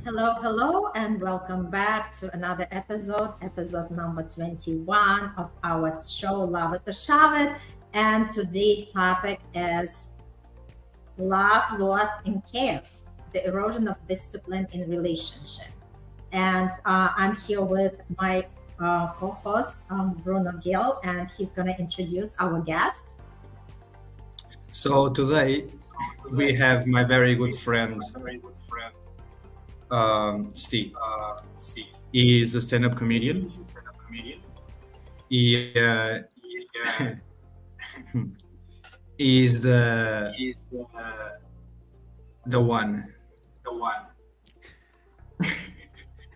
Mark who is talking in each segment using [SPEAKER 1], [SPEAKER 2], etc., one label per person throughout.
[SPEAKER 1] Hello, and welcome back to another episode number 21 of our show, Love It or Shove It. And today's topic is Love Lost in Chaos, the erosion of discipline in relationship. And I'm here with my co-host, Bruno Gill, and he's going to introduce our guest.
[SPEAKER 2] So today we have my very good friend, Stea. He is a stand-up comedian. He is the one,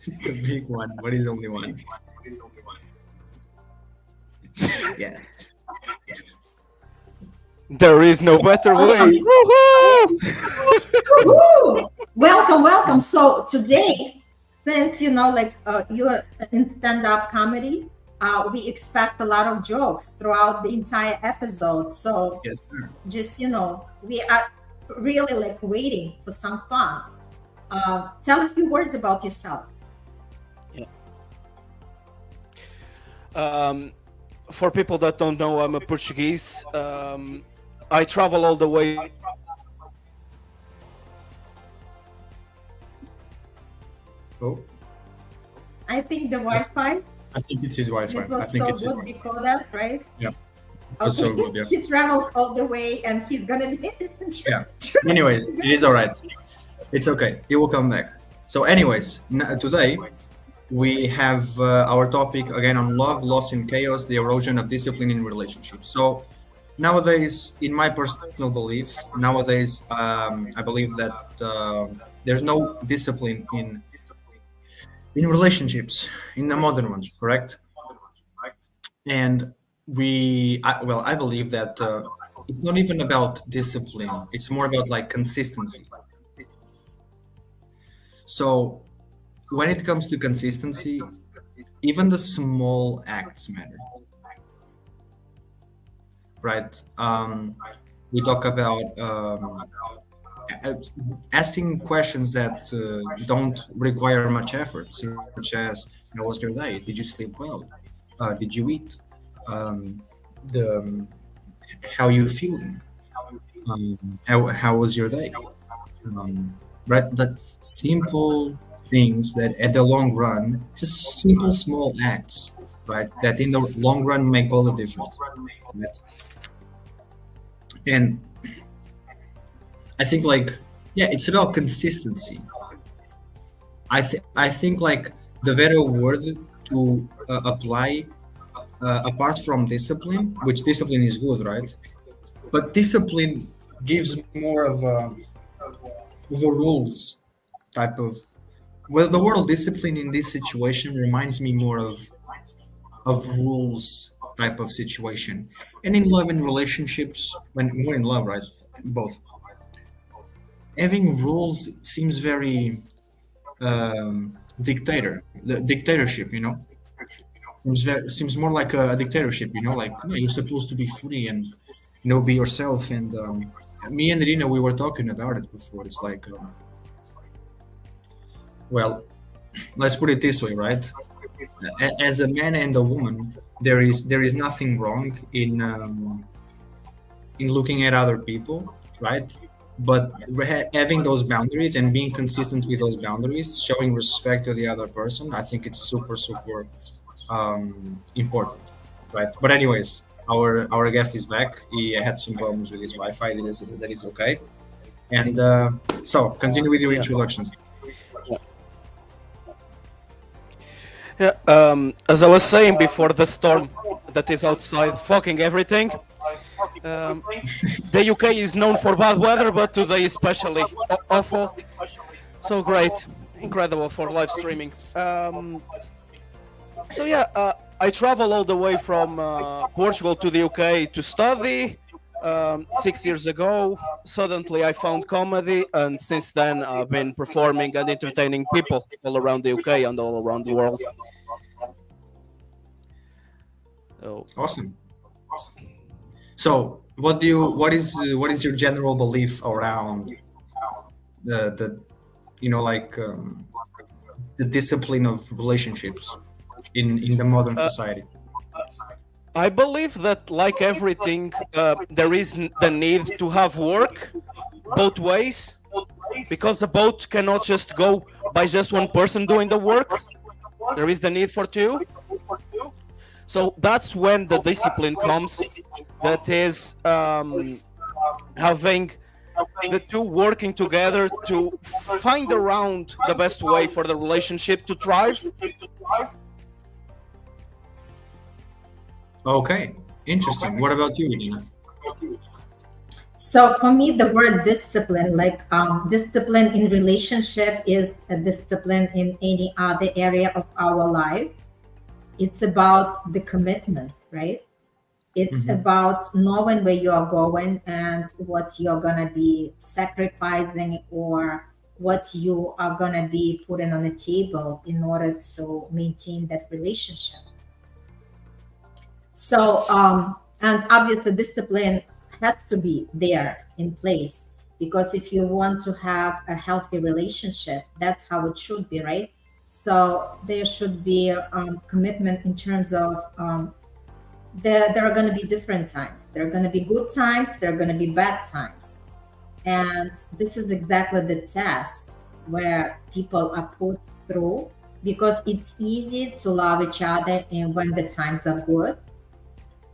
[SPEAKER 2] the big one, but he's only one. Yeah.
[SPEAKER 3] There is no better way.
[SPEAKER 1] Woo-hoo! Welcome. So today, since you you're in stand-up comedy, we expect a lot of jokes throughout the entire episode. So
[SPEAKER 2] Yes, sir.
[SPEAKER 1] just we are really waiting for some fun. Tell a few words about yourself.
[SPEAKER 3] For people that don't know, I'm a Portuguese. I travel all the way.
[SPEAKER 2] Oh,
[SPEAKER 1] I think the Wi-Fi
[SPEAKER 2] I think it's his Wi-Fi.
[SPEAKER 1] it
[SPEAKER 2] I
[SPEAKER 1] was
[SPEAKER 2] think
[SPEAKER 1] so
[SPEAKER 2] it's his
[SPEAKER 1] good
[SPEAKER 2] Wi-Fi.
[SPEAKER 1] before that, right?
[SPEAKER 2] Yeah. It was so good, yeah.
[SPEAKER 1] He traveled all the way, and he's gonna be.
[SPEAKER 2] Yeah. Anyways, it is all right. It's okay. He will come back. So, anyways, today we have our topic again on love, loss in chaos, the erosion of discipline in relationships. So, nowadays, in my personal belief, I believe that there's no discipline in relationships, in the modern ones, correct? And I believe that it's not even about discipline. It's more about consistency. So when it comes to consistency, even the small acts matter, right? We talk about asking questions that don't require much effort, such as, how was your day? Did you sleep well? Did you eat? The How you feeling? How was your day? Right, that simple things that at the long run, just simple small acts, right, that in the long run make all the difference, right? And I think it's about consistency. I think the better word to apply apart from discipline, which discipline is good, right? But discipline gives more of a rules type of. Well, the word discipline in this situation reminds me more of rules type of situation. And in love and relationships, when we're in love, right? Both. Having rules seems very dictatorship, seems more like a dictatorship, you're supposed to be free and be yourself. And me and Rina, we were talking about it before. It's well, let's put it this way, right? As a man and a woman, there is nothing wrong in looking at other people, right? But having those boundaries and being consistent with those boundaries, showing respect to the other person, I think it's super important, right? But anyways, our guest is back. He had some problems with his Wi-Fi. That is okay. And so continue with your introduction.
[SPEAKER 3] Yeah, as I was saying before, the storm that is outside fucking everything. The UK is known for bad weather, but today especially awful. So great, incredible for live streaming. I travel all the way from Portugal to the UK to study. 6 years ago, suddenly I found comedy, and since then I've been performing and entertaining people all around the UK and all around the world. So,
[SPEAKER 2] Awesome. So, what is your general belief around the the discipline of relationships in the modern society?
[SPEAKER 3] I believe that, like everything, there is the need to have work both ways, because the boat cannot just go by just one person doing the work. There is the need for two. So that's when the discipline comes. That is having the two working together to find around the best way for the relationship to thrive.
[SPEAKER 2] Okay, interesting. What about you, Irina?
[SPEAKER 1] So for me, the word discipline, like discipline in relationship is a discipline in any other area of our life. It's about the commitment, right? It's about knowing where you are going and what you're going to be sacrificing or what you are going to be putting on the table in order to maintain that relationship. So, and obviously discipline has to be there in place, because if you want to have a healthy relationship, that's how it should be, right? So there should be commitment in terms of there are going to be different times. There are going to be good times. There are going to be bad times. And this is exactly the test where people are put through, because it's easy to love each other and when the times are good.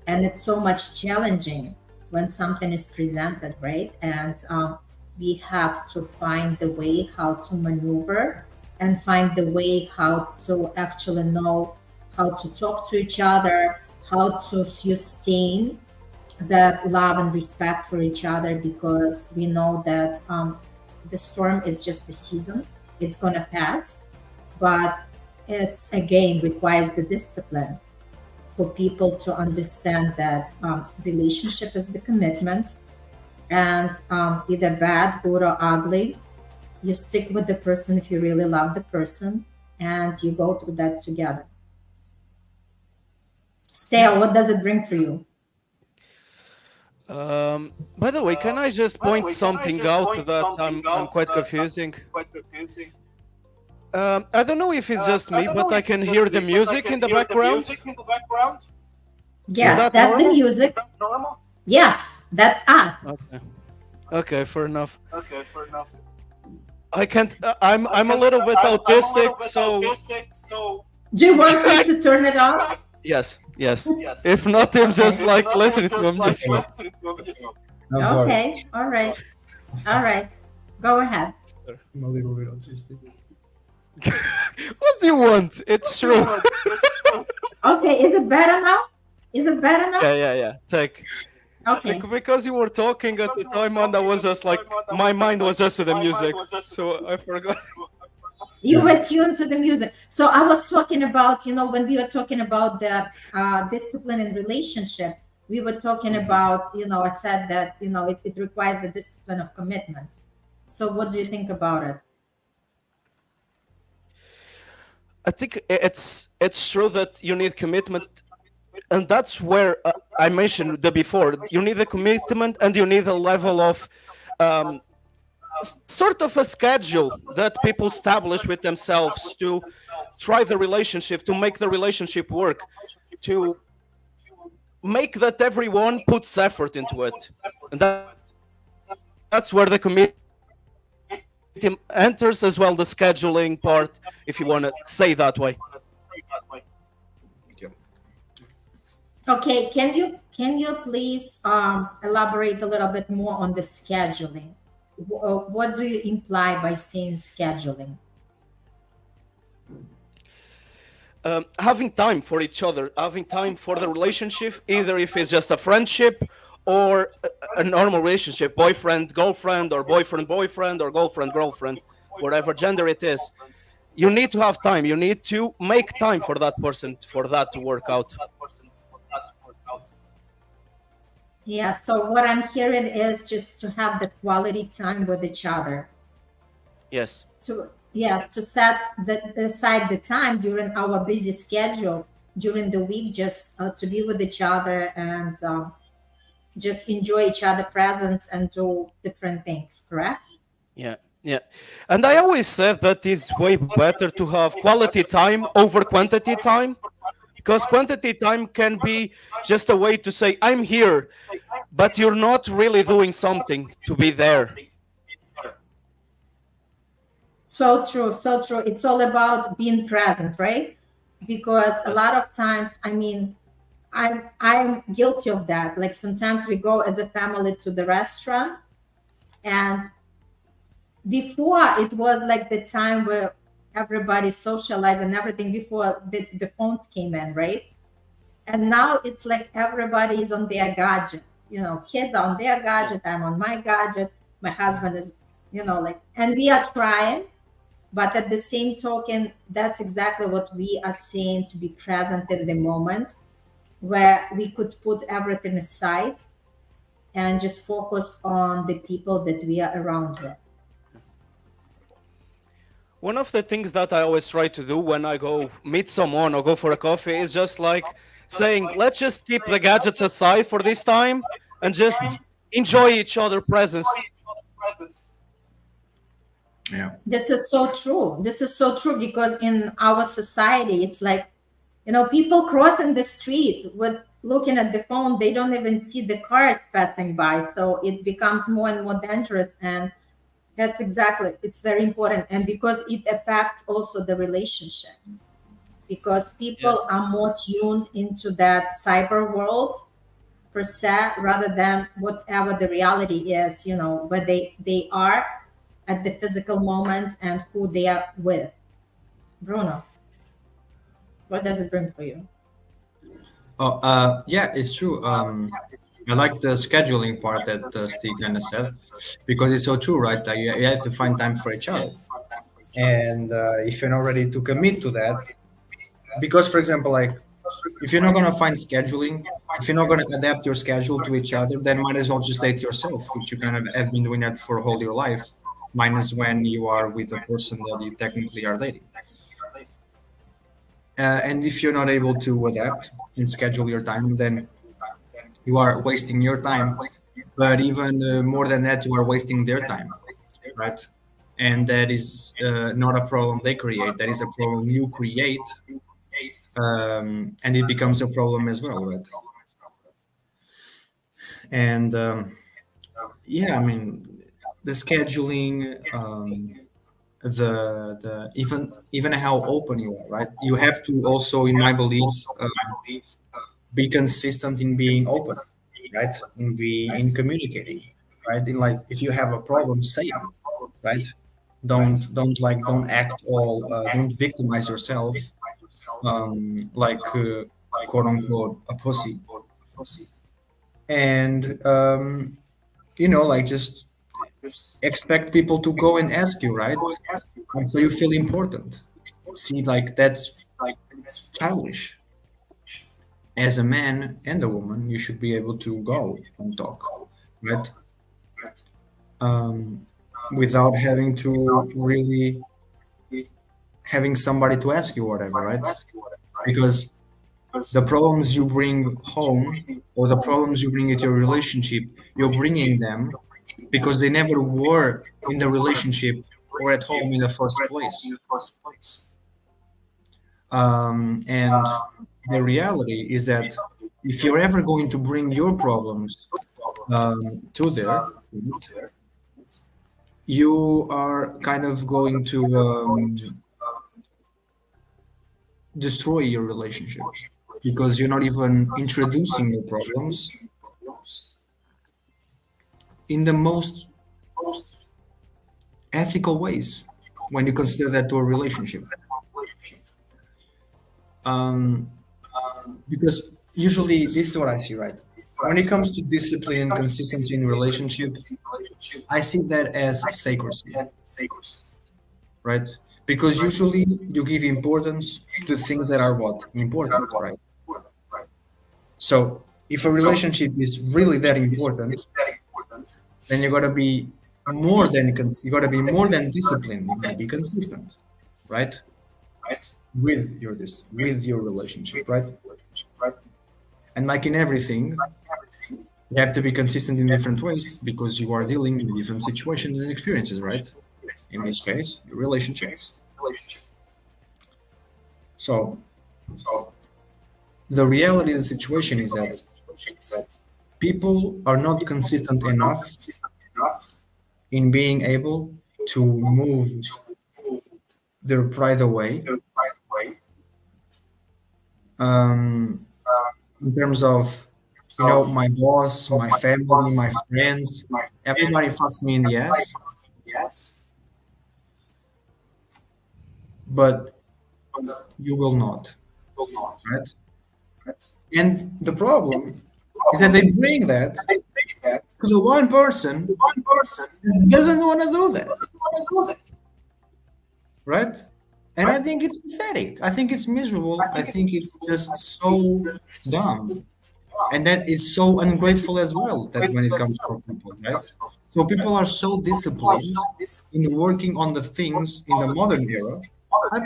[SPEAKER 1] And it's so much challenging when something is presented, right? And we have to find the way how to maneuver and find the way how to actually know how to talk to each other, how to sustain that love and respect for each other, because we know that the storm is just the season. It's going to pass, but it's again requires the discipline for people to understand that relationship is the commitment, and either bad, good, or ugly, you stick with the person if you really love the person, and you go through that together. Stea, what does it bring for you?
[SPEAKER 3] By the way, can I just point something out that I'm quite confusing? I don't know if it's just me, but I can hear the music in the background.
[SPEAKER 1] Yes,
[SPEAKER 3] that
[SPEAKER 1] that's the
[SPEAKER 3] normal?
[SPEAKER 1] music. Yes, that's us.
[SPEAKER 3] Okay, fair enough. I can't. I'm a little bit autistic, so
[SPEAKER 1] Do you want me to turn it off?
[SPEAKER 3] yes. If not, I'm just like listening to music.
[SPEAKER 2] Don't worry.
[SPEAKER 1] Okay, all right. Go ahead.
[SPEAKER 2] I'm a little bit autistic.
[SPEAKER 3] What do you want? It's true.
[SPEAKER 1] Okay, is it better now?
[SPEAKER 3] Yeah. Take.
[SPEAKER 1] Okay.
[SPEAKER 3] Because you were talking at the time, and I was just like, my mind was just to the music, so I forgot.
[SPEAKER 1] You were tuned to the music. So I was talking about, when we were talking about the discipline in relationship, we were talking about, I said that, it requires the discipline of commitment. So what do you think about it?
[SPEAKER 3] I think it's true that you need commitment, and that's where I mentioned before. You need a commitment, and you need a level of sort of a schedule that people establish with themselves to try the relationship, to make the relationship work, to make that everyone puts effort into it, and that's where the commitment enters, as well the scheduling part, if you want to say that way.
[SPEAKER 1] Okay, can you please elaborate a little bit more on the scheduling? What do you imply by saying scheduling?
[SPEAKER 3] Having time for each other, having time for the relationship, either if it's just a friendship or a normal relationship, boyfriend, girlfriend, or boyfriend, or girlfriend, whatever gender it is. You need to have time. You need to make time for that person, for that to work out.
[SPEAKER 1] Yeah, so what I'm hearing is just to have the quality time with each other.
[SPEAKER 3] Yes.
[SPEAKER 1] To set aside the time during our busy schedule during the week, just to be with each other and just enjoy each other presence and do different things, correct?
[SPEAKER 3] Yeah. Yeah. And I always said that it's way better to have quality time over quantity time, because quantity time can be just a way to say, I'm here, but you're not really doing something to be there.
[SPEAKER 1] So true, so true. It's all about being present, right? Because a lot of times, I mean, I'm guilty of that. Like sometimes we go as a family to the restaurant, and before it was like the time where everybody socialized and everything before the phones came in, right? And now it's like everybody is on their gadget. You know, kids are on their gadget, I'm on my gadget, my husband is, like, and we are trying, but at the same token, that's exactly what we are saying, to be present in the moment, where we could put everything aside and just focus on the people that we are around with.
[SPEAKER 3] One of the things that I always try to do when I go meet someone or go for a coffee is just like saying, let's just keep the gadgets aside for this time and just enjoy each other's presence.
[SPEAKER 2] Yeah.
[SPEAKER 1] This is so true. This is so true, because in our society, it's like, people crossing the street with looking at the phone, they don't even see the cars passing by. So it becomes more and more dangerous. And that's exactly, it's very important. And because it affects also the relationships, because people
[SPEAKER 3] Yes.
[SPEAKER 1] are more tuned into that cyber world per se, rather than whatever the reality is, where they are at the physical moment and who they are with. Bruno, what does it bring for you?
[SPEAKER 2] Oh, yeah, it's true. I like the scheduling part that Steve kind of said, because it's so true, right? Like you have to find time for each other. And if you're not ready to commit to that, because, for example, like if you're not going to find scheduling, if you're not going to adapt your schedule to each other, then might as well just date yourself, which you kind of have been doing that for all your life, minus when you are with a person that you technically are dating. And if you're not able to adapt and schedule your time, then you are wasting your time. But even more than that, you are wasting their time, right? And that is not a problem they create. That is a problem you create, and it becomes a problem as well, right? And yeah, I mean, the scheduling, the even how open you are, right? You have to also, in my belief, be consistent in being open, right? In communicating, right? In like, if you have a problem, say it, right? Don't act all, don't victimize yourself, like quote unquote a pussy, and like just expect people to go and ask you, right? So you feel important. See, like that's childish. As a man and a woman, you should be able to go and talk, right? Without having to really having somebody to ask you whatever, right? Because the problems you bring home or the problems you bring into your relationship, you're bringing them because they never were in the relationship or at home in the first place. And the reality is that if you're ever going to bring your problems to there, you are kind of going to destroy your relationship because you're not even introducing your problems in the most ethical ways when you consider that to a relationship. Because usually this is what I see, right? When it comes to discipline and consistency in relationship, I see that as sacredcy, right? Because usually you give importance to things that are what? Important, right? So if a relationship is really that important, then you gotta be more than disciplined. You gotta be consistent, right? With your relationship, right? And like in everything, you have to be consistent in different ways because you are dealing with different situations and experiences, right? in this case, your relationship. So the reality of the situation is that people are not consistent enough in being able to move their pride away, in terms of, my boss, my family, my friends, everybody fucks me in the ass, but you will not, right? And the problem is that they bring that to the one person who doesn't want to do that, right? And I think it's pathetic. I think it's miserable. I think it's just so dumb. And that is so ungrateful as well, that when it comes to people, right? So people are so disciplined in working on the things in the modern era.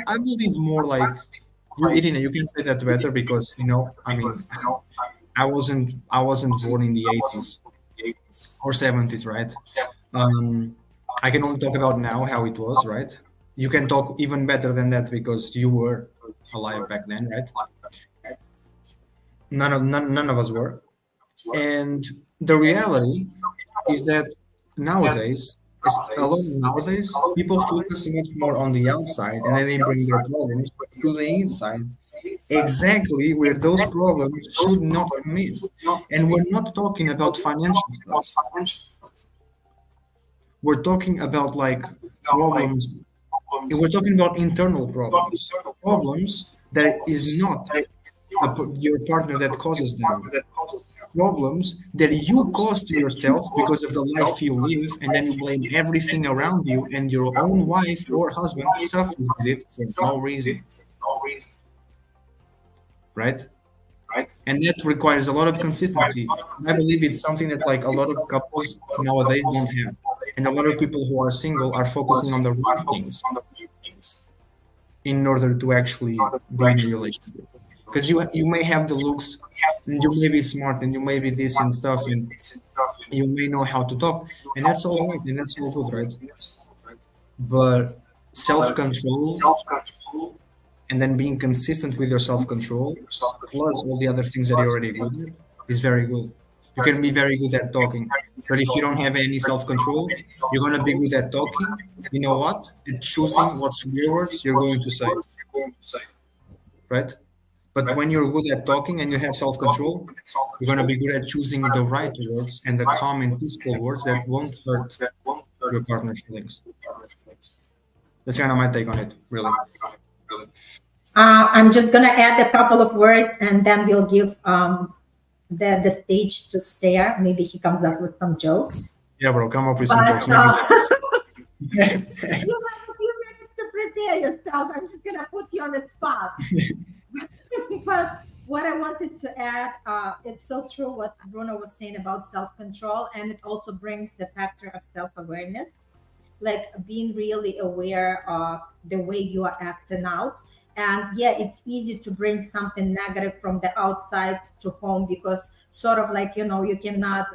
[SPEAKER 2] I believe more like, Irina, you can say that better because, I wasn't born in the 80s or 70s, right? I can only talk about now how it was, right? You can talk even better than that because you were alive back then, right? None of us were. And the reality is that nowadays, people focus much more on the outside and then they bring their problems to the inside, exactly where those problems should not come in. And we're not talking about financial stuff. We're talking about problems. We're talking about internal problems that is not your partner that causes them. Problems that you cause to yourself because of the life you live, and then you blame everything around you, and your own wife or husband suffers with it for no reason. Right? And that requires a lot of consistency. I believe it's something that a lot of couples nowadays don't have. And a lot of people who are single are focusing on the wrong things in order to actually be in a relationship. Because you may have the looks, and you may be smart, and you may be this and stuff, and you may know how to talk, and that's all right, and that's all good, right? But self-control, and then being consistent with your self-control, plus all the other things that you're already good at, is very good. You can be very good at talking, but if you don't have any self-control, you're going to be good at talking. You know what? At choosing what swear words you're going to say, right? But when you're good at talking and you have self-control, you're going to be good at choosing the right words and the calm and peaceful words that won't hurt your partner's feelings. That's kind of my take on it, really.
[SPEAKER 1] I'm just going to add a couple of words and then we'll give the stage to Stea. Maybe he comes up with some jokes.
[SPEAKER 2] Yeah, bro, come up with some jokes.
[SPEAKER 1] You have a few minutes to prepare yourself. I'm just going to put you on the spot. But what I wanted to add, it's so true what Bruno was saying about self-control, and it also brings the factor of self-awareness, like being really aware of the way you are acting out. And yeah, it's easy to bring something negative from the outside to home because sort of you cannot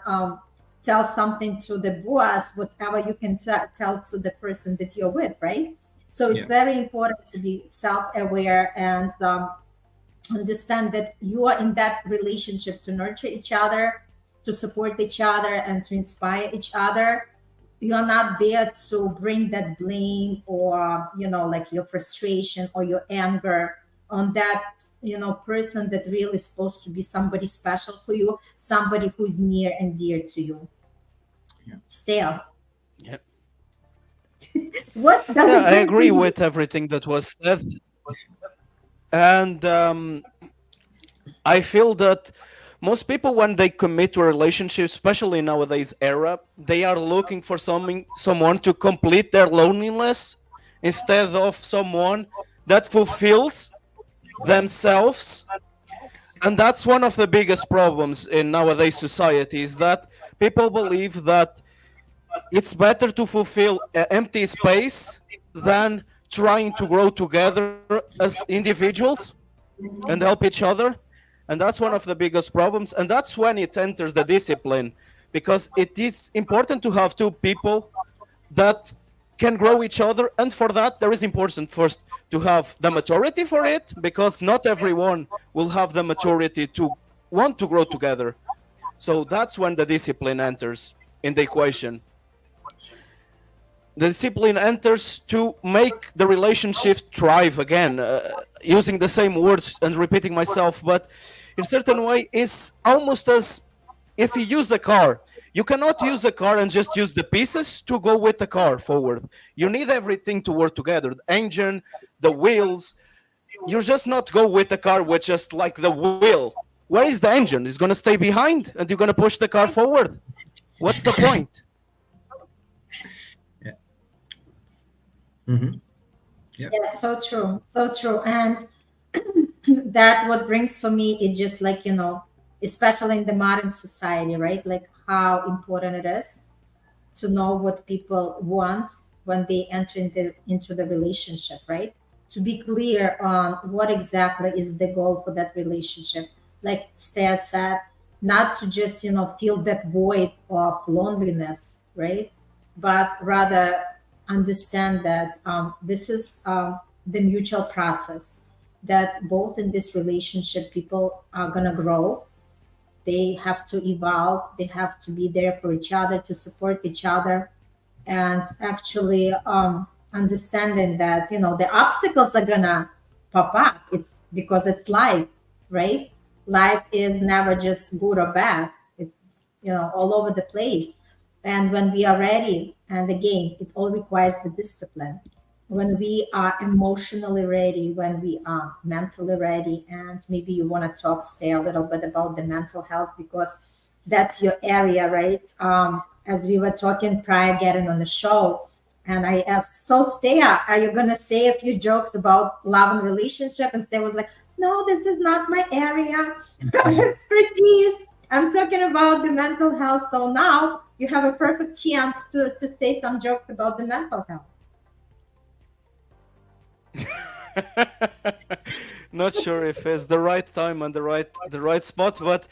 [SPEAKER 1] tell something to the boss, whatever you can tell to the person that you're with, right? So it's very important to be self-aware and understand that you are in that relationship to nurture each other, to support each other, and to inspire each other. You're not there to bring that blame or your frustration or your anger on that person that really is supposed to be somebody special for you, somebody who is near and dear to you. Stea.
[SPEAKER 3] Yep.
[SPEAKER 1] What does
[SPEAKER 3] I agree with everything that was said. And I feel that most people, when they commit to a relationship, especially nowadays era, they are looking for someone to complete their loneliness instead of someone that fulfills themselves. And that's one of the biggest problems in nowadays society, is that people believe that it's better to fulfill an empty space than trying to grow together as individuals and help each other. And that's one of the biggest problems. And that's when it enters the discipline, because it is important to have two people that can grow each other, and for that there is important first to have the maturity for it, because not everyone will have the maturity to want to grow together. So that's when the discipline enters in the equation. The discipline enters to make the relationship thrive again, using the same words and repeating myself, but in a certain way it's almost as if you use a car. You cannot use a car and just use the pieces to go with the car forward. You need everything to work together. The engine, the wheels. You just not go with the car with just like the wheel. Where is the engine? It's going to stay behind and you're going to push the car forward. What's the point?
[SPEAKER 2] Yeah. Mm-hmm.
[SPEAKER 1] Yeah, so true. So true. And that what brings for me is just like, especially in the modern society, right? Like how important it is to know what people want when they enter into the relationship, right? To be clear on what exactly is the goal for that relationship. Like Stea said, not to just, feel that void of loneliness, right? But rather understand that this is the mutual process, that both in this relationship, people are going to grow. They have to evolve. They have to be there for each other, to support each other. And actually understanding that, the obstacles are going to pop up. It's because it's life, right? Life is never just good or bad. It's, all over the place. And when we are ready, and again, it all requires the discipline. When we are emotionally ready, when we are mentally ready, and maybe you want to stay a little bit about the mental health, because that's your area, right? As we were talking prior getting on the show, and I asked, so Stea, are you going to say a few jokes about love and relationship? And Stea was like, no, this is not my area expertise. I'm talking about the mental health. So now you have a perfect chance to say some jokes about the mental health.
[SPEAKER 3] Not sure if it's the right time and the right spot, but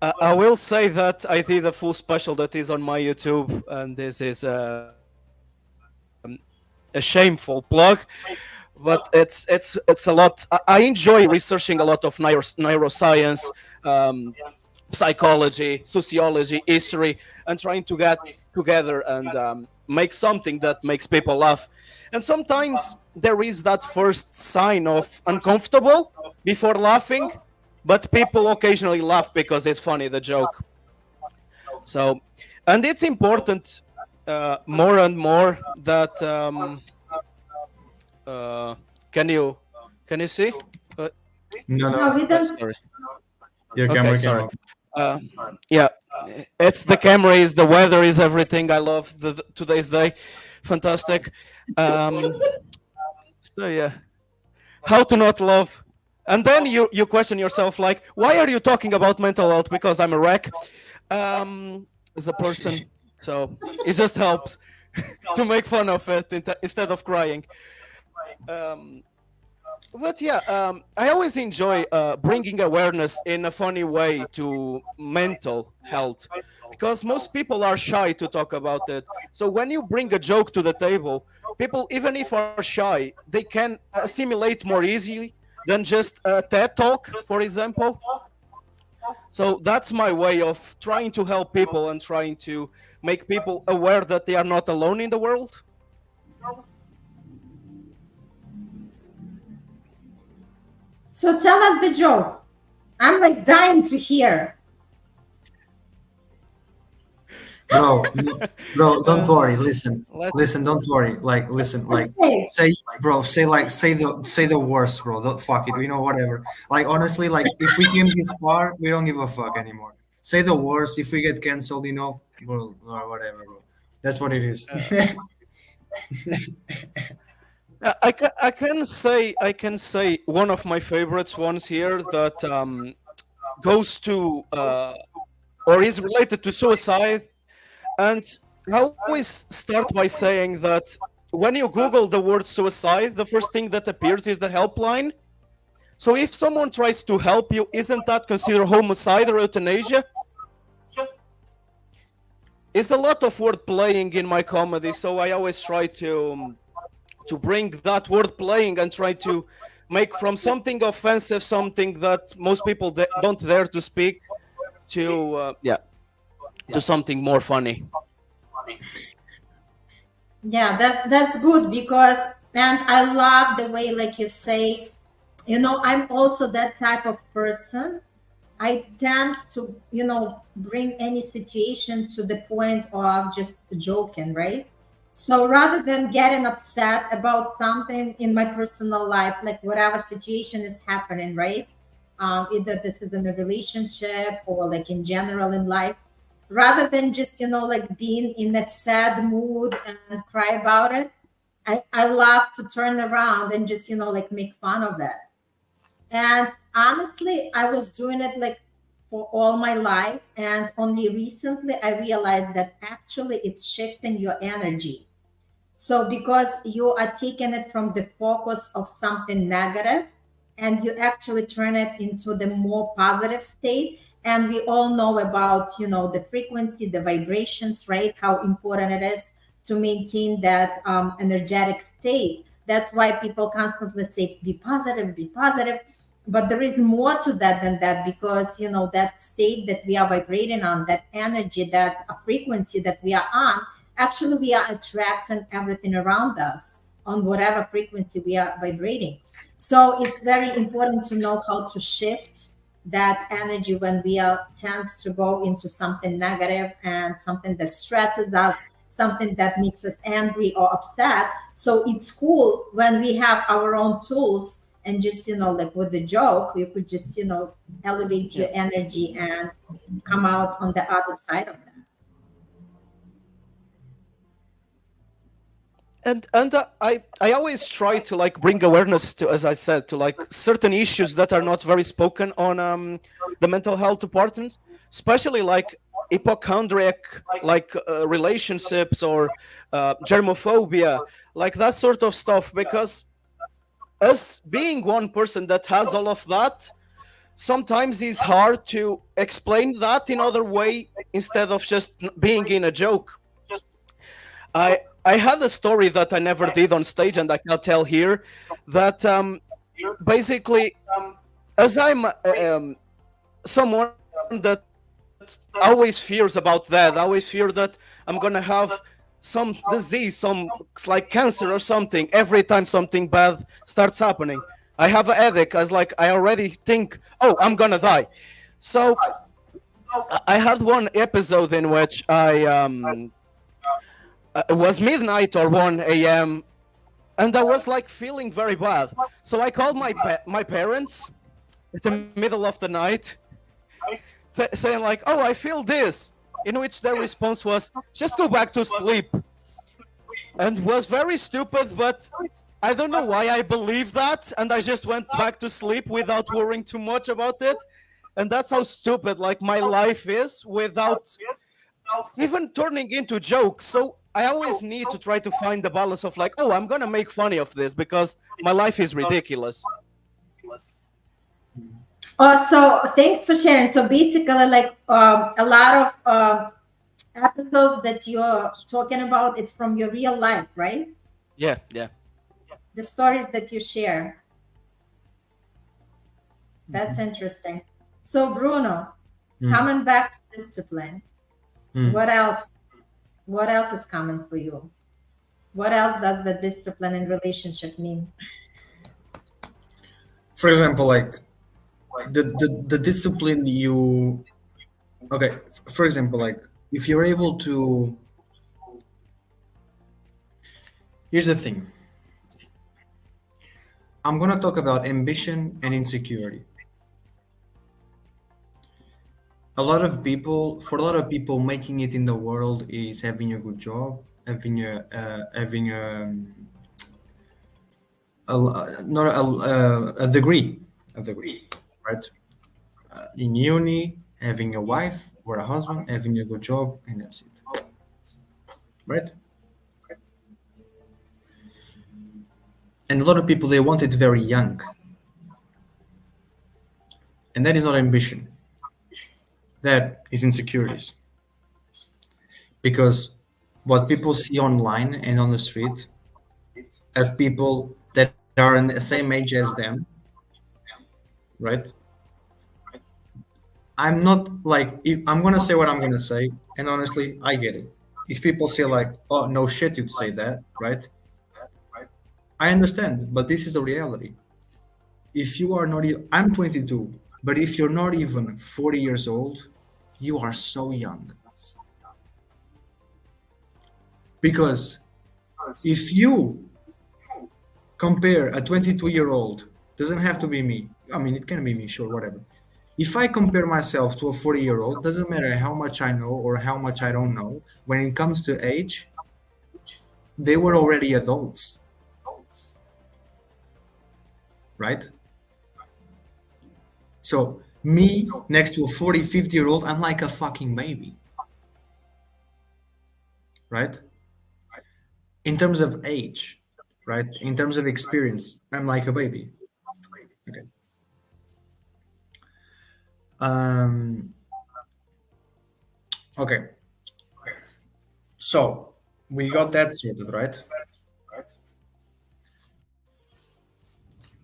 [SPEAKER 3] I will say that I did a full special that is on my YouTube, and this is a shameful plug, but it's a lot. I enjoy researching a lot of neuroscience, psychology, sociology, history, and trying to get together and make something that makes people laugh. And sometimes there is that first sign of uncomfortable before laughing, but people occasionally laugh because it's funny, the joke. So, and it's important more and more that can you see?
[SPEAKER 1] No, we don't.
[SPEAKER 3] Sorry.
[SPEAKER 2] Your camera
[SPEAKER 3] sorry. Yeah, it's the camera, is the weather, is everything. I love today's day. Fantastic. So yeah, how to not love? And then you question yourself, like, why are you talking about mental health? Because I'm a wreck as a person. So it just helps to make fun of it instead of crying. But yeah, I always enjoy bringing awareness in a funny way to mental health, because most people are shy to talk about it. So when you bring a joke to the table, people, even if are shy, they can assimilate more easily than just a TED Talk, for example. So that's my way of trying to help people and trying to make people aware that they are not alone in the world.
[SPEAKER 1] So tell us the joke. I'm like dying to hear.
[SPEAKER 2] Bro, don't worry. Listen, don't worry. Like, listen, like, say the worst, bro. Don't fuck it. Whatever. Like, honestly, like, if we came this far, we don't give a fuck anymore. Say the worst. If we get canceled, bro, or whatever, bro. That's what it is.
[SPEAKER 3] I can say one of my favorites ones here that goes to or is related to suicide. And I always start by saying that when you Google the word suicide, the first thing that appears is the helpline. So if someone tries to help you, isn't that considered homicide or euthanasia? it's a lot of word playing in my comedy, so I always try to bring that word playing and try to make from something offensive something that most people don't dare to speak to to something more funny.
[SPEAKER 1] Yeah, that's good because, and I love the way, like you say, I'm also that type of person. I tend to, bring any situation to the point of just joking, right? So rather than getting upset about something in my personal life, like whatever situation is happening, right? Either this is in a relationship or like in general in life, rather than just, like being in a sad mood and cry about it, I love to turn around and just, like make fun of it. And honestly, I was doing it like for all my life. And only recently I realized that actually it's shifting your energy. So because you are taking it from the focus of something negative and you actually turn it into the more positive state. And we all know about, the frequency, the vibrations, right? How important it is to maintain that energetic state. That's why people constantly say, be positive, be positive. But there is more to that than that, because that state that we are vibrating on, that energy, that frequency that we are on, actually we are attracting everything around us on whatever frequency we are vibrating. So it's very important to know how to shift that energy when we are tend to go into something negative and something that stresses us, something that makes us angry or upset. So it's cool when we have our own tools, and just like with the joke, you could just elevate your energy and come out on the other side of that.
[SPEAKER 3] And I always try to like bring awareness to, as I said, to like certain issues that are not very spoken on the mental health department, especially like hypochondriac like relationships or germophobia, like that sort of stuff, because as being one person that has all of that, sometimes it's hard to explain that in other way instead of just being in a joke. I had a story that I never did on stage and I can tell here, that basically, as I'm someone that always fears about that, I always fear that I'm gonna have some disease, some like cancer or something every time something bad starts happening. I have a headache, as like I already think, oh, I'm gonna die. So I had one episode in which it was midnight or 1 a.m. and I was like feeling very bad. So I called my parents at the middle of the night, saying like, "Oh, I feel this," in which their response was, "Just go back to sleep," and was very stupid, but I don't know why I believed that, and I just went back to sleep without worrying too much about it. And that's how stupid like my life is, without even turning into jokes. So I always need to try to find the balance of like, oh, I'm gonna make funny of this because my life is ridiculous.
[SPEAKER 1] Oh, so thanks for sharing. So basically, like a lot of episodes that you're talking about, it's from your real life, right?
[SPEAKER 3] Yeah.
[SPEAKER 1] The stories that you share. That's interesting. So Bruno, coming back to discipline, what else? What else is common for you? What else does the discipline in relationship mean?
[SPEAKER 2] For example, like the discipline you, okay, for example, like if you're able to, here's the thing, I'm gonna talk about ambition and insecurity. For a lot of people, making it in the world is having a good job, having not a degree, right? In uni, having a wife or a husband, having a good job, and that's it, right? And a lot of people, they want it very young, and that is not ambition. That is insecurities. because what people see online and on the street of people that are in the same age as them, right? I'm not like, if I'm gonna say what I'm gonna say, and honestly, I get it. If people say like, "Oh no shit, you'd say that," right? I understand, but this is the reality. If you are not, I'm 22, but if you're not even 40 years old, you are so young. Because if you compare a 22-year-old, doesn't have to be me. I mean, it can be me, sure, whatever. If I compare myself to a 40-year-old, doesn't matter how much I know or how much I don't know, when it comes to age, they were already adults. Right? So me next to a 40, 50-year-old, I'm like a fucking baby. Right? In terms of age, right? In terms of experience, I'm like a baby. Okay. Okay. So we got that sorted, right?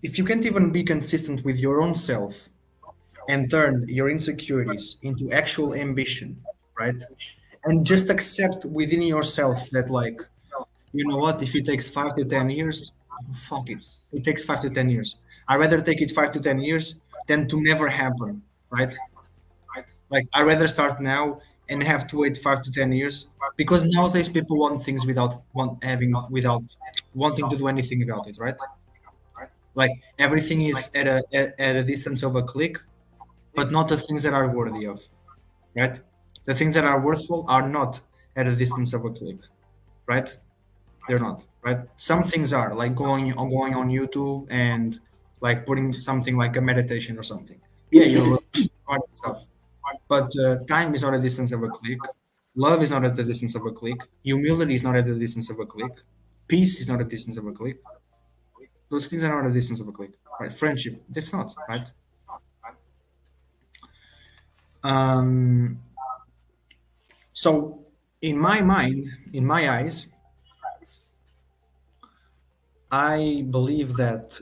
[SPEAKER 2] If you can't even be consistent with your own self and turn your insecurities into actual ambition, right? And just accept within yourself that, like, you know what, if it takes 5 to 10 years, fuck it. It takes 5 to 10 years. I'd rather take it 5 to 10 years than to never happen, right? Like, I'd rather start now and have to wait 5 to 10 years, because nowadays people want things without wanting to do anything about it, right? Like, everything is at a distance of a click, but not the things that are worthy of, right? The things that are worthful are not at a distance of a click, right? They're not, right? Some things are, like going on YouTube and like putting something like a meditation or something. Yeah, you're stuff, but time is not a distance of a click. Love is not at the distance of a click. Humility is not at the distance of a click. Peace is not at the distance of a click. Those things are not at the distance of a click, right? Friendship, that's not, right? So in my mind, in my eyes, I believe that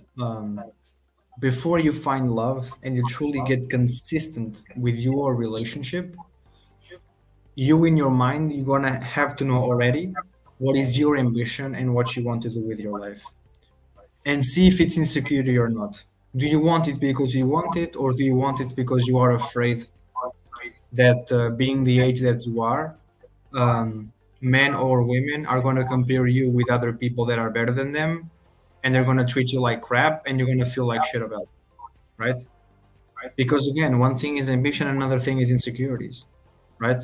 [SPEAKER 2] before you find love and you truly get consistent with your relationship, you in your mind, you're gonna have to know already what is your ambition and what you want to do with your life, and see if it's insecurity or not. Do you want it because you want it, or do you want it because you are afraid that being the age that you are, men or women are going to compare you with other people that are better than them, and they're going to treat you like crap, and you're going to feel like shit about it, right? Because again, one thing is ambition, another thing is insecurities, right?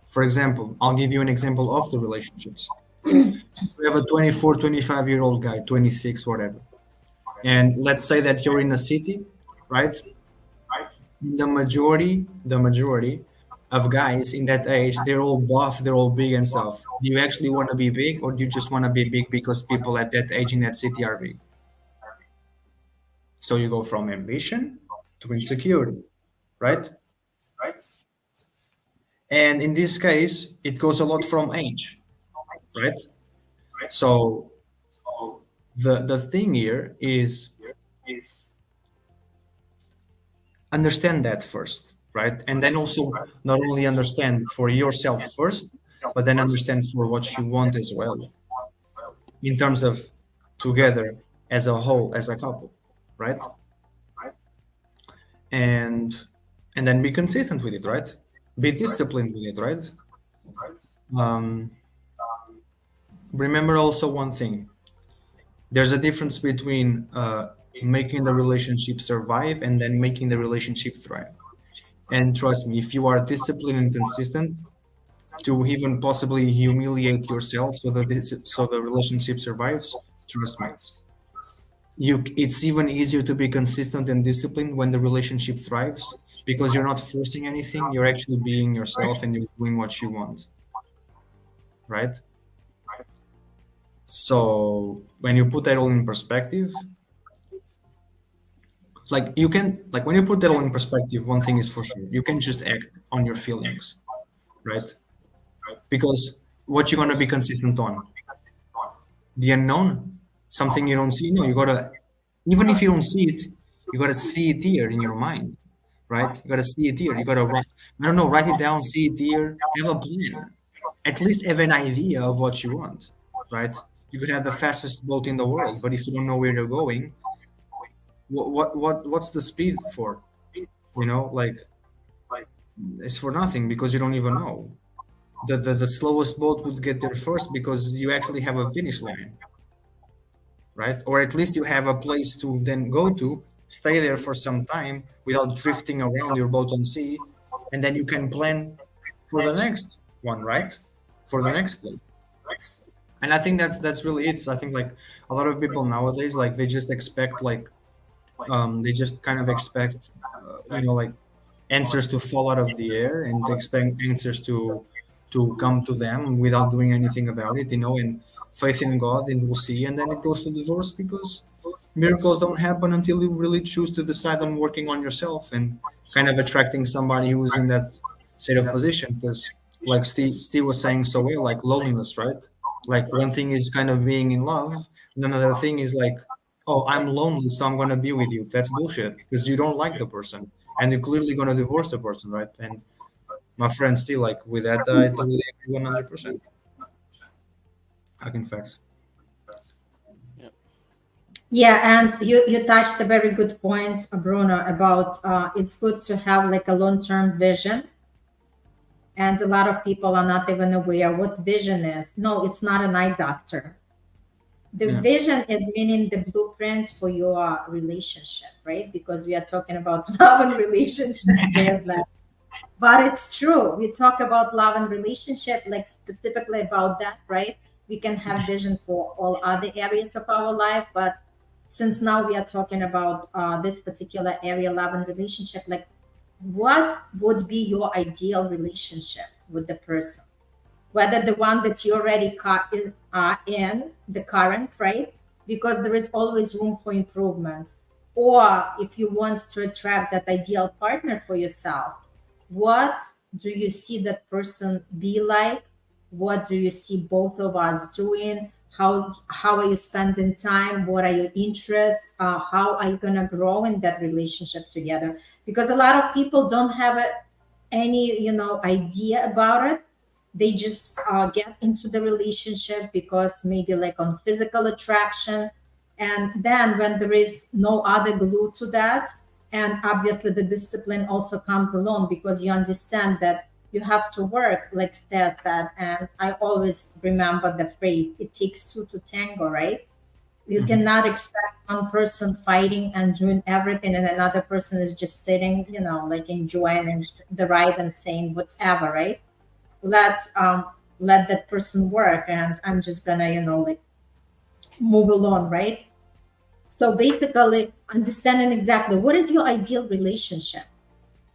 [SPEAKER 2] For example, I'll give you an example of the relationships. We have a 24, 25-year-old guy, 26, whatever. And let's say that you're in a city, right? The majority of guys in that age, they're all buff, they're all big and stuff. Do you actually want to be big, or do you just want to be big because people at that age in that city are big? So you go from ambition to insecurity, right? And in this case, it goes a lot from age, right? So the thing here is understand that first, right? And then also not only understand for yourself first, but then understand for what you want as well, in terms of together as a whole, as a couple, right? And then be consistent with it, right? Be disciplined with it, right? Remember also one thing. There's a difference between making the relationship survive and then making the relationship thrive. And trust me, if you are disciplined and consistent to even possibly humiliate yourself so that the relationship survives, trust me, it's even easier to be consistent and disciplined when the relationship thrives, because you're not forcing anything, you're actually being yourself and you're doing what you want, right? So when you put that all in perspective, like when you put that all in perspective, one thing is for sure, you can just act on your feelings, right? Because what you're gonna be consistent on? The unknown, something you don't see. No, you gotta, even if you don't see it, you gotta see it here in your mind, right? You gotta see it here. You gotta write, I don't know, write it down, see it here, have a plan. At least have an idea of what you want, right? You could have the fastest boat in the world, but if you don't know where you're going, what's the speed for? You know, like it's for nothing because you don't even know. The slowest boat would get there first because you actually have a finish line, right? Or at least you have a place to then go to, stay there for some time without drifting around your boat on sea, and then you can plan for the next one, right? For the next place. And I think that's really it. So I think like a lot of people nowadays, like they just expect like they just kind of expect like answers to fall out of the air and expect answers to come to them without doing anything about it, and faith in God, and we'll see. And then it goes to divorce because miracles don't happen until you really choose to decide on working on yourself and kind of attracting somebody who's in that state of position. Because like Steve was saying so well, like loneliness, right? Like one thing is kind of being in love, and another thing is like, oh, I'm lonely, so I'm gonna be with you. That's bullshit because you don't like the person, and you're clearly gonna divorce the person, right? And my friend still like with that, I totally agree 100%. I can facts.
[SPEAKER 1] Yeah, and you touched a very good point, Bruno, about it's good to have like a long-term vision. And a lot of people are not even aware what vision is. No, it's not an eye doctor. The vision is meaning the blueprint for your relationship, right? Because we are talking about love and relationships. But it's true. We talk about love and relationship, like specifically about that, right? We can have vision for all other areas of our life, but since now we are talking about this particular area, love and relationship, like what would be your ideal relationship with the person? Whether the one that you already are in the current, right? Because there is always room for improvement. Or if you want to attract that ideal partner for yourself, what do you see that person be like? What do you see both of us doing? How are you spending time? What are your interests? How are you gonna grow in that relationship together? Because a lot of people don't have any idea about it. They just get into the relationship because maybe like on physical attraction, and then when there is no other glue to that, and obviously the discipline also comes along because you understand that you have to work, like Stea said. And I always remember the phrase, it takes two to tango, right? You cannot expect one person fighting and doing everything and another person is just sitting, like enjoying the ride and saying whatever, right? Let that person work and I'm just gonna, like move along, right? So basically understanding exactly what is your ideal relationship.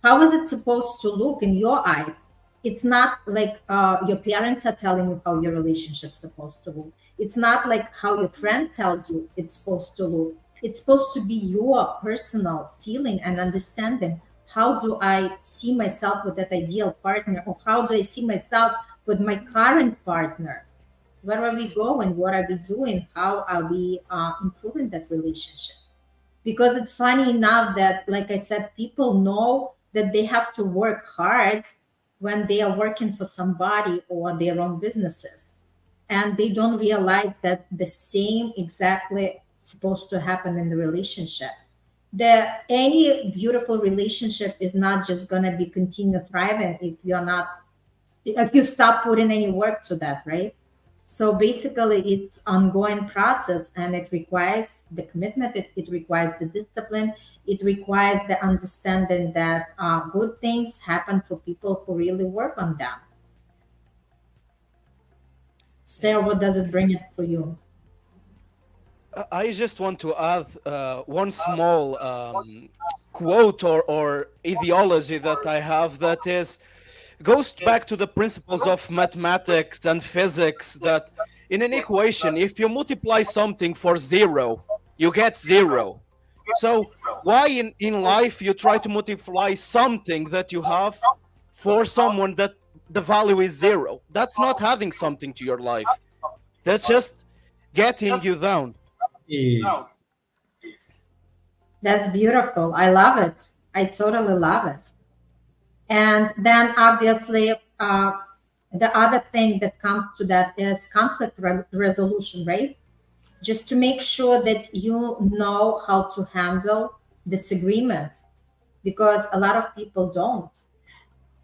[SPEAKER 1] How is it supposed to look in your eyes? It's not like your parents are telling you how your relationship's supposed to look. It's not like how your friend tells you it's supposed to look. It's supposed to be your personal feeling and understanding. How do I see myself with that ideal partner? Or how do I see myself with my current partner? Where are we going? What are we doing? How are we improving that relationship? Because it's funny enough that, like I said, people know that they have to work hard when they are working for somebody or their own businesses. And they don't realize that the same exactly supposed to happen in the relationship. Any beautiful relationship is not just going to be continue thriving if you stop putting any work to that, right? So basically it's ongoing process and it requires the commitment, it requires the discipline, it requires the understanding that good things happen for people who really work on them. Sarah, what does it bring it for you?
[SPEAKER 3] I just want to add one small quote or ideology that I have that goes back to the principles of mathematics and physics, that in an equation, if you multiply something for 0, you get 0. So why in life you try to multiply something that you have for someone that the value is zero. That's not adding something to your life. That's just getting you down.
[SPEAKER 2] Is
[SPEAKER 1] That's beautiful. I love it. I totally love it. And then obviously, the other thing that comes to that is conflict resolution, right? Just to make sure that you know how to handle disagreements, because a lot of people don't.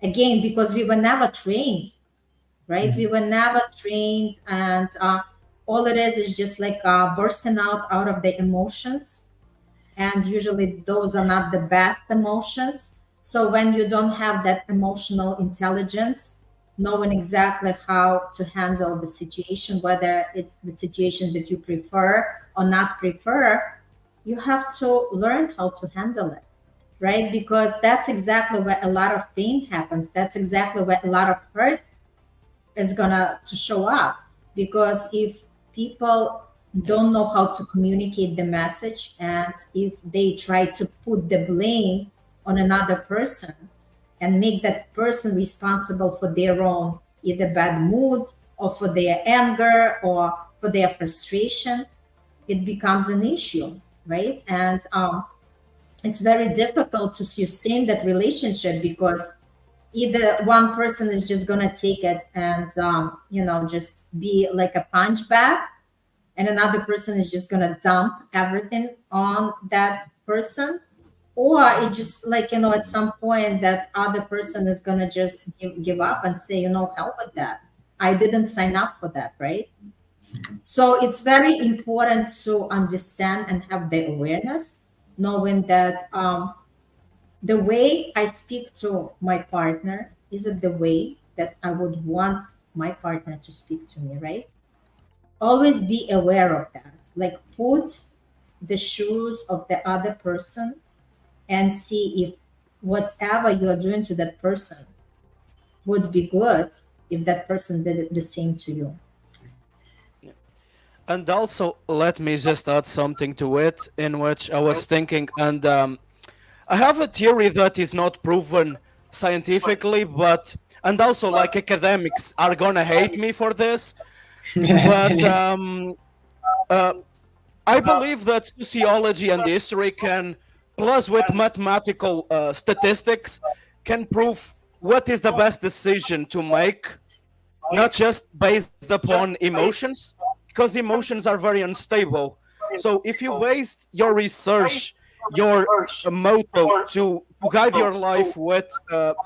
[SPEAKER 1] Again, because we were never trained, right? We were never trained, and all it is just like bursting out of the emotions, and usually those are not the best emotions. So when you don't have that emotional intelligence, knowing exactly how to handle the situation, whether it's the situation that you prefer or not prefer, you have to learn how to handle it, right? Because that's exactly where a lot of pain happens. That's exactly where a lot of hurt is gonna to show up. Because if people don't know how to communicate the message, and if they try to put the blame on another person and make that person responsible for their own either bad mood or for their anger or for their frustration, it becomes an issue, right? And it's very difficult to sustain that relationship, because either one person is just going to take it and just be like a punch bag, and another person is just going to dump everything on that person, or it just like at some point that other person is going to just give up and say, hell with that, I didn't sign up for that, right? So it's very important to understand and have the awareness, knowing that the way I speak to my partner isn't the way that I would want my partner to speak to me, right? Always be aware of that. Like, put the shoes of the other person and see if whatever you are doing to that person would be good if that person did it the same to you.
[SPEAKER 3] And also, let me just add something to it, in which I was thinking, and I have a theory that is not proven scientifically, but and also like academics are gonna hate me for this, but I believe that sociology and history can, plus with mathematical statistics, can prove what is the best decision to make, not just based upon emotions, because emotions are very unstable. So if you base your research, your motto to guide your life with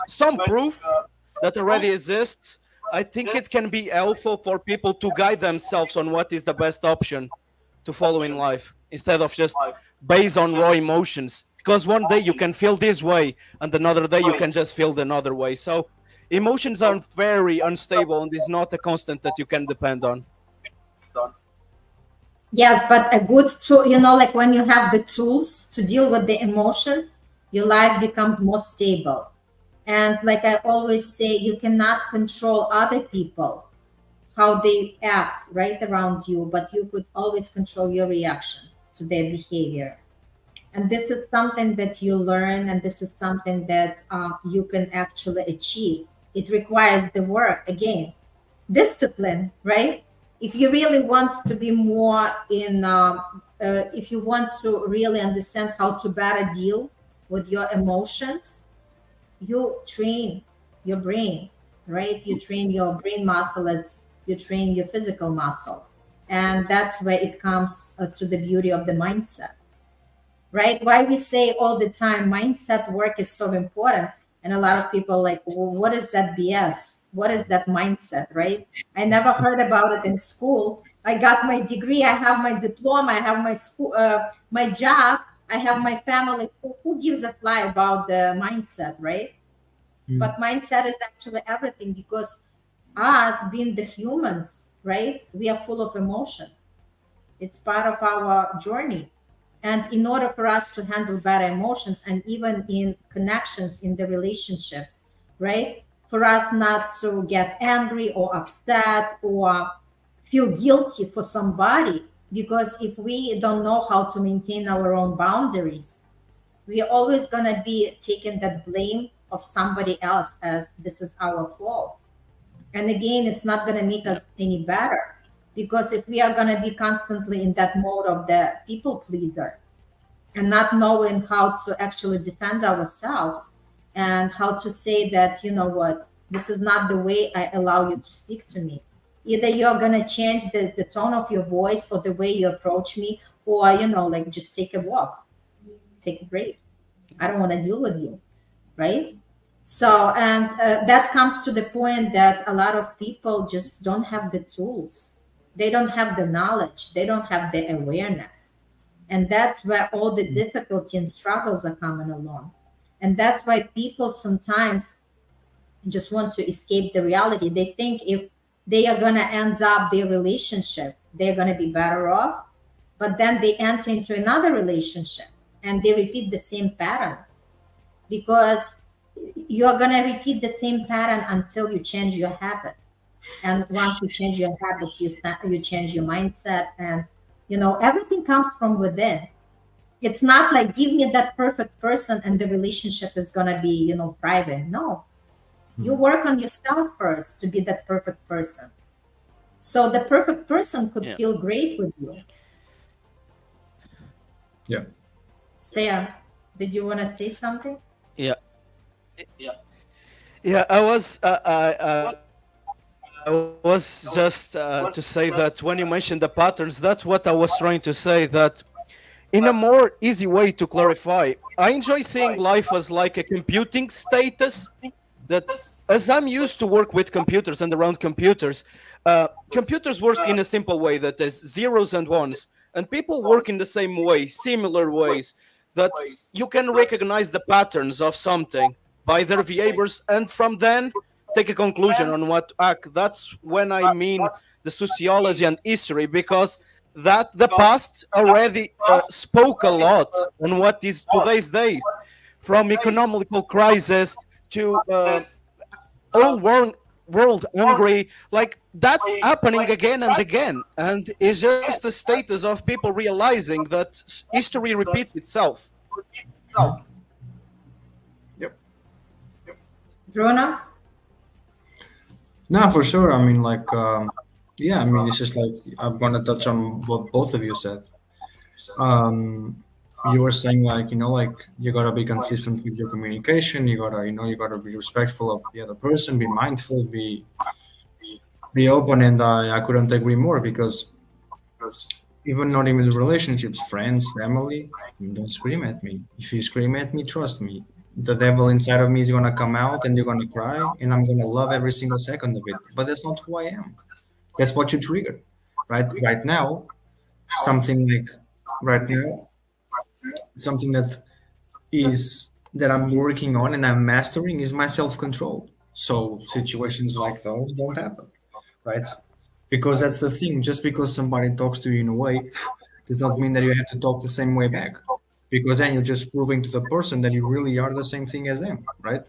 [SPEAKER 3] some proof that already exists, I think it can be helpful for people to guide themselves on what is the best option to follow in life, instead of just based on raw emotions. Because one day you can feel this way, and another day you can just feel another way. So emotions are very unstable, and is not a constant that you can depend on.
[SPEAKER 1] Yes, but a good tool, like when you have the tools to deal with the emotions, your life becomes more stable. And like I always say, you cannot control other people, how they act right around you, but you could always control your reaction to their behavior. And this is something that you learn, and this is something that you can actually achieve. It requires the work, again, discipline, right? If you really want to be more in, if you want to really understand how to better deal with your emotions, you train your brain, right? You train your brain muscle as you train your physical muscle. And that's where it comes to the beauty of the mindset, right? Why we say all the time mindset work is so important. And a lot of people are like, well, what is that BS? What is that mindset, right? I never heard about it in school. I got my degree, I have my diploma, I have my school, my job, I have my family. Who gives a fly about the mindset, right? But mindset is actually everything, because us being the humans, right? We are full of emotions. It's part of our journey. And in order for us to handle better emotions, and even in connections in the relationships, right? For us not to get angry or upset or feel guilty for somebody, because if we don't know how to maintain our own boundaries, we are always going to be taking that blame of somebody else as this is our fault. And again, it's not going to make us any better, because if we are going to be constantly in that mode of the people pleaser and not knowing how to actually defend ourselves and how to say that, you know what, this is not the way I allow you to speak to me. Either you're going to change the tone of your voice or the way you approach me, or, you know, like just take a walk, take a break. I don't want to deal with you, right? So, and that comes to the point that a lot of people just don't have the tools. They don't have the knowledge. They don't have the awareness. And that's where all the difficulty and struggles are coming along. And that's why people sometimes just want to escape the reality. They think if they are going to end up their relationship, they're going to be better off. But then they enter into another relationship and they repeat the same pattern, because you're going to repeat the same pattern until you change your habit. And once you change your habits, you change your mindset, and you know, everything comes from within. It's not like give me that perfect person and the relationship is going to be, you know, thriving. No, you work on yourself first to be that perfect person, so the perfect person could feel great with you.
[SPEAKER 2] Yeah.
[SPEAKER 1] Stea, did you want to say something?
[SPEAKER 3] Yeah. I was just to say that when you mentioned the patterns, that's what I was trying to say, that in a more easy way to clarify, I enjoy seeing life as like a computing status, that as I'm used to work with computers and around computers, computers work in a simple way that is zeros and ones, and people work in the same way, similar ways, that you can recognize the patterns of something by their behaviors, and from then take a conclusion on what to act. That's when I mean the sociology and history, because that the past already spoke a lot on what is today's days, from economical crisis to all world hungry. Like, that's happening again and again, and it's just a status of people realizing that history repeats itself.
[SPEAKER 2] Yep.
[SPEAKER 1] Drona?
[SPEAKER 2] No, for sure. I mean, like, yeah, I mean, it's just like I'm gonna touch on what both of you said. You were saying, like, you know, like, you gotta be consistent with your communication. You gotta, you know, you gotta be respectful of the other person, be mindful, be open, and I couldn't agree more, because even not even relationships, friends, family, don't scream at me. If you scream at me, trust me, the devil inside of me is gonna come out, and you're gonna cry, and I'm gonna love every single second of it. But that's not who I am. That's what you triggered, right? Right now, something like right now, something that I'm working on and I'm mastering is my self-control. So situations like those don't happen, right? Because that's the thing. Just because somebody talks to you in a way does not mean that you have to talk the same way back. Because then you're just proving to the person that you really are the same thing as them, right?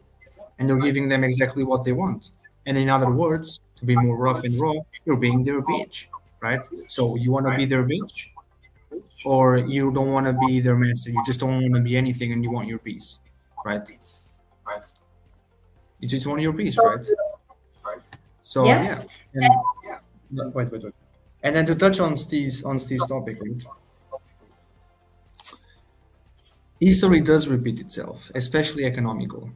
[SPEAKER 2] And you're giving them exactly what they want. And in other words, to be more rough and raw, you're being their bitch, right? So you want to be their bitch, or you don't want to be their master. You just don't want to be anything, and you want your peace, right? You just want your peace, right? So yeah. And, wait. And then to touch on Steve's topic, right? History does repeat itself, especially economical.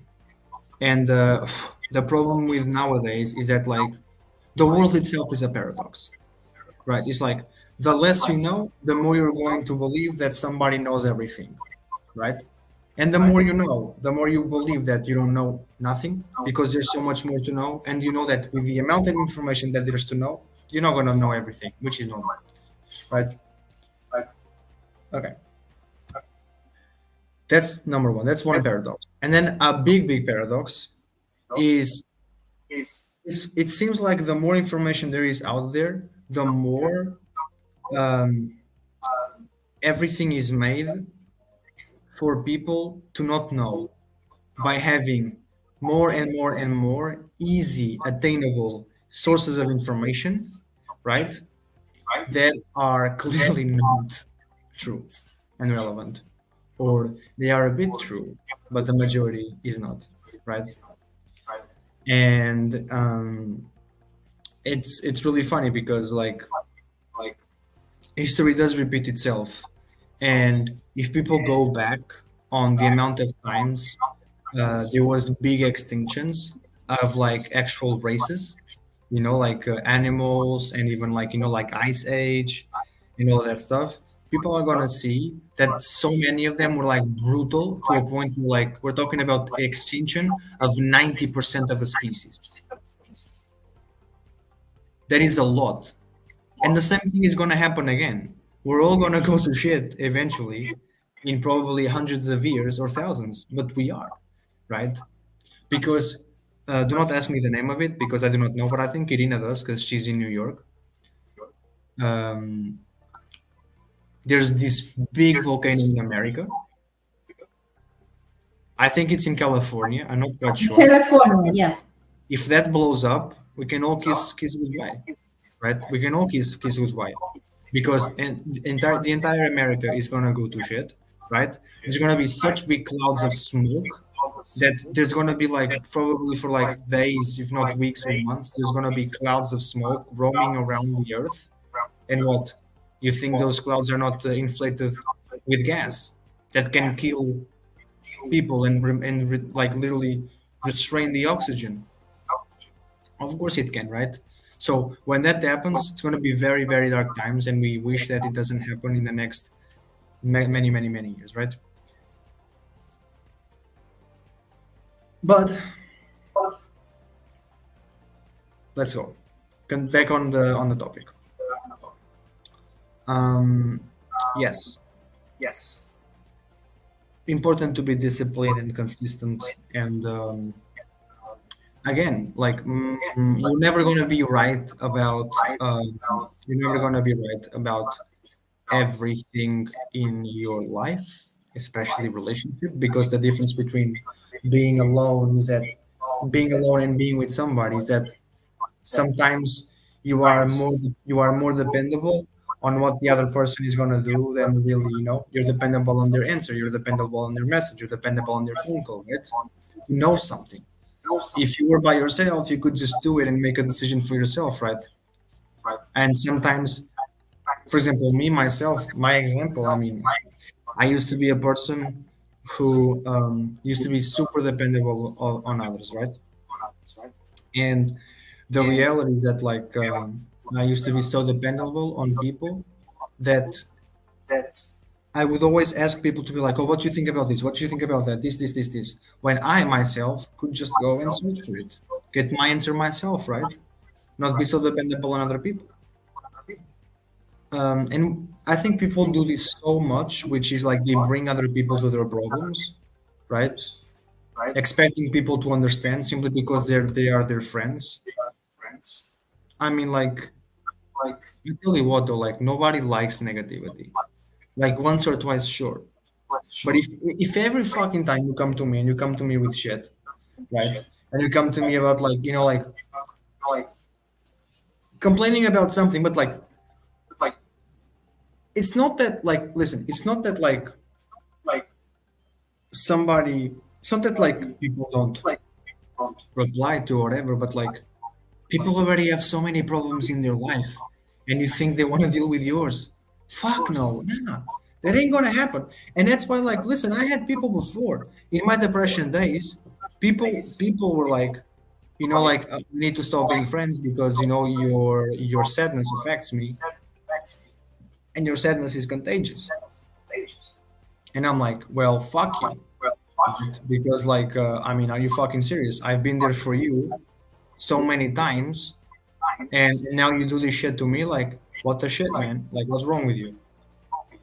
[SPEAKER 2] And the problem with nowadays is that, like, the world itself is a paradox, right? It's like, the less you know, the more you're going to believe that somebody knows everything, right? And the more you know, the more you believe that you don't know nothing, because there's so much more to know. And you know that with the amount of information that there's to know, you're not going to know everything, which is normal, right? Okay. That's number one. That's one paradox. And then a big paradox is it seems like the more information there is out there, the more everything is made for people to not know, by having more and more and more easy, attainable sources of information, right? That are clearly not true and relevant, or they are a bit true, but the majority is not, right? And it's really funny because like history does repeat itself, and if people go back on the amount of times there was big extinctions of like actual races, like animals, and even like like ice age and all that stuff, people are gonna see that so many of them were like brutal to a point where like we're talking about extinction of 90% of a species. That is a lot. And the same thing is gonna happen again. We're all gonna go to shit eventually in probably hundreds of years or thousands, but we are, right? Because do not ask me the name of it because I do not know, but I think Irina does because she's in New York. Um, there's this big volcano in America. I think it's in California. I'm not quite sure.
[SPEAKER 1] California, yes.
[SPEAKER 2] If that blows up, we can all kiss goodbye, right? We can all kiss goodbye because the entire America is gonna go to shit, right? There's gonna be such big clouds of smoke that there's gonna be like probably for like days, if not weeks or months, there's gonna be clouds of smoke roaming around the earth. And what? You think those clouds are not inflated with gas that can kill people and like literally restrain the oxygen? Of course it can, right? So when that happens, it's going to be very, very dark times, and we wish that it doesn't happen in the next many, many, many years, right? But let's go. Back on the topic. Yes. Important to be disciplined and consistent, and again, like you're never going to be right about everything in your life, especially relationship, because the difference between being alone and being with somebody is that sometimes you are more dependable on what the other person is going to do than really, you're dependable on their answer, you're dependable on their message, you're dependable on their phone call, right? You know something. If you were by yourself, you could just do it and make a decision for yourself, right? And sometimes, for example, my example, I mean, I used to be a person who used to be super dependable on others, right? And the reality is that like I used to be so dependable on people that I would always ask people to be like, oh, what do you think about this? What do you think about that? This. When I myself could just go and search for it, get my answer myself, right? Not be so dependable on other people. And I think people do this so much, which is like they bring other people to their problems, right? Expecting people to understand simply because they are their friends. I mean, like I tell you what though, like nobody likes negativity. Like once or twice, sure. But if every fucking time you come to me and you come to me with shit, right? And you come to me about like, like complaining about something, but like it's not that like listen, it's not that like somebody, it's not that like people don't reply to whatever, but like people already have so many problems in their life and you think they want to deal with yours. Fuck no, nah, that ain't gonna happen. And that's why, like, listen, I had people before in my depression days. People were like, like, need to stop being friends because your sadness affects me, and your sadness is contagious. And I'm like, well, fuck you, because like, I mean, are you fucking serious? I've been there for you so many times. And now you do this shit to me, like, what the shit, man? Like, what's wrong with you?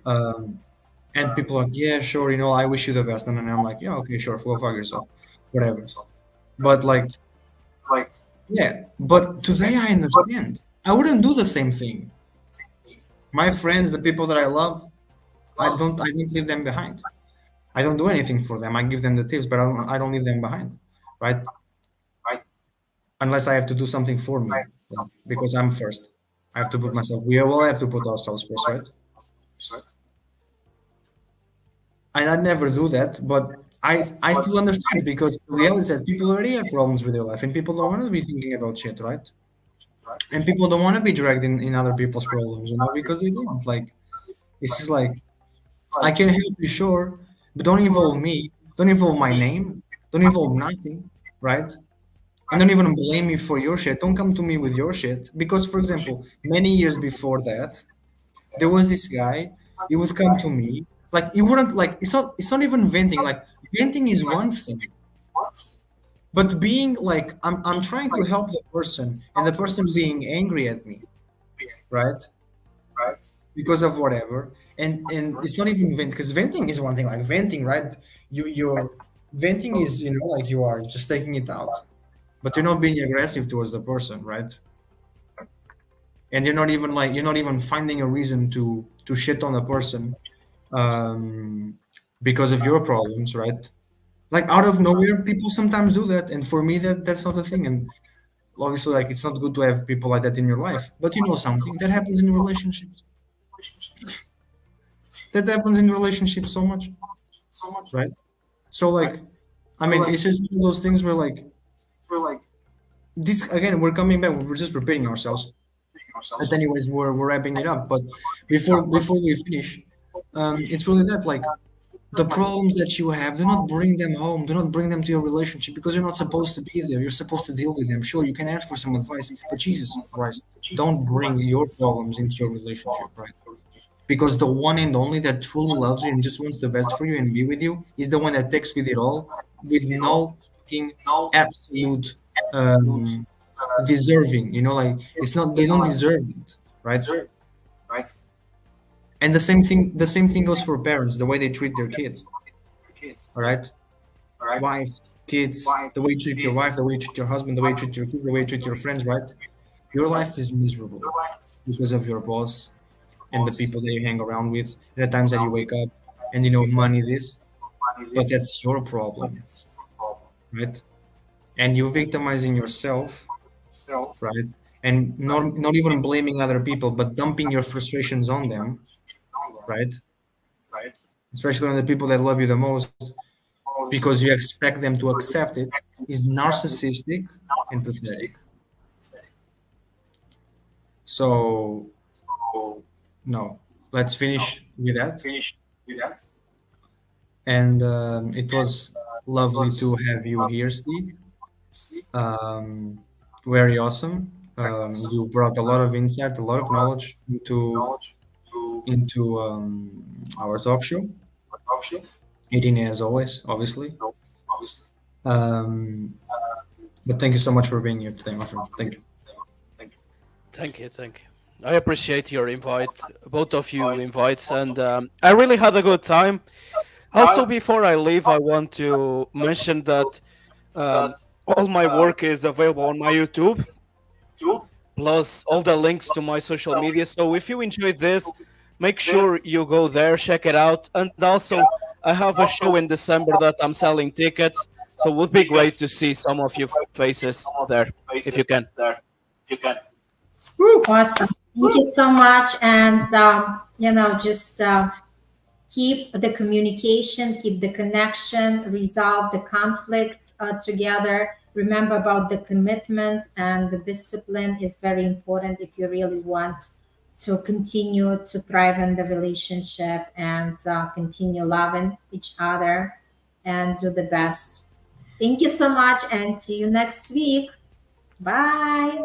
[SPEAKER 2] And people are like, yeah, sure, I wish you the best. And then I'm like, yeah, okay, sure, go fuck yourself, whatever. But like, yeah. But today I understand. I wouldn't do the same thing. My friends, the people that I love, I don't leave them behind. I don't do anything for them. I give them the tips, but I don't leave them behind, right? Unless I have to do something for me, because I'm first. I have to put myself. We all have to put ourselves first, right? And I never do that, but I still understand, because the reality is that people already have problems with their life, and people don't want to be thinking about shit, right? And people don't want to be dragged in other people's problems, because they don't. Like, it's just like, I can help you, sure, but don't involve me. Don't involve my name. Don't involve nothing, right? And don't even blame me for your shit. Don't come to me with your shit. Because, for example, many years before that, there was this guy. He would come to me. Like, he wouldn't, like, it's not even venting. Like, venting is one thing. But being like, I'm trying to help the person, and the person being angry at me, right? Because of whatever. And it's not even vent, because venting is one thing, like venting, right? You're venting is, like, you are just taking it out, but you're not being aggressive towards the person, right? And you're not even finding a reason to shit on the person, because of your problems, right? Like, out of nowhere, people sometimes do that, and for me, that's not a thing. And obviously, like, it's not good to have people like that in your life. But something that happens in relationships. That happens in relationships so much, right? So, like, I mean, it's just one of those things where, like, this again, we're coming back. We're just repeating ourselves. But anyways, we're wrapping it up. But before we finish, it's really that, like, the problems that you have, do not bring them home. Do not bring them to your relationship, because you're not supposed to be there. You're supposed to deal with them. Sure, you can ask for some advice, but Jesus Christ, don't bring your problems into your relationship, right? Because the one and only that truly loves you and just wants the best for you and be with you is the one that takes with it all, with no fucking absolute deserving. Like, it's not, they don't deserve it, right? And the same thing goes for parents, the way they treat their kids. All right, wife, kids, the way you treat your wife, the way you treat your husband, the way you treat your kids, the way you treat your friends, right? Your life is miserable because of your boss and the people that you hang around with, and the times that you wake up, and money this, but that's your problem, right? And you're victimizing yourself, right? And not even blaming other people, but dumping your frustrations on them, right? Especially on the people that love you the most, because you expect them to accept it, is narcissistic and pathetic. So, no, let's finish with that. And it was lovely to have you here, Steve. Very awesome. You brought a lot of insight, a lot of knowledge into our talk show. Eating as always, obviously. But thank you so much for being here today, my friend. Thank you.
[SPEAKER 3] Thank you. I appreciate your invite, both of you invites, and I really had a good time. Also, before I leave, I want to mention that all my work is available on my YouTube, plus all the links to my social media. So if you enjoyed this, make sure you go there, check it out. And also, I have a show in December that I'm selling tickets, so it would be great to see some of your faces there, if you can.
[SPEAKER 1] Awesome. Thank you so much. And, just keep the communication, keep the connection, resolve the conflict together. Remember about the commitment, and the discipline is very important if you really want to continue to thrive in the relationship and continue loving each other and do the best. Thank you so much, and see you next week. Bye.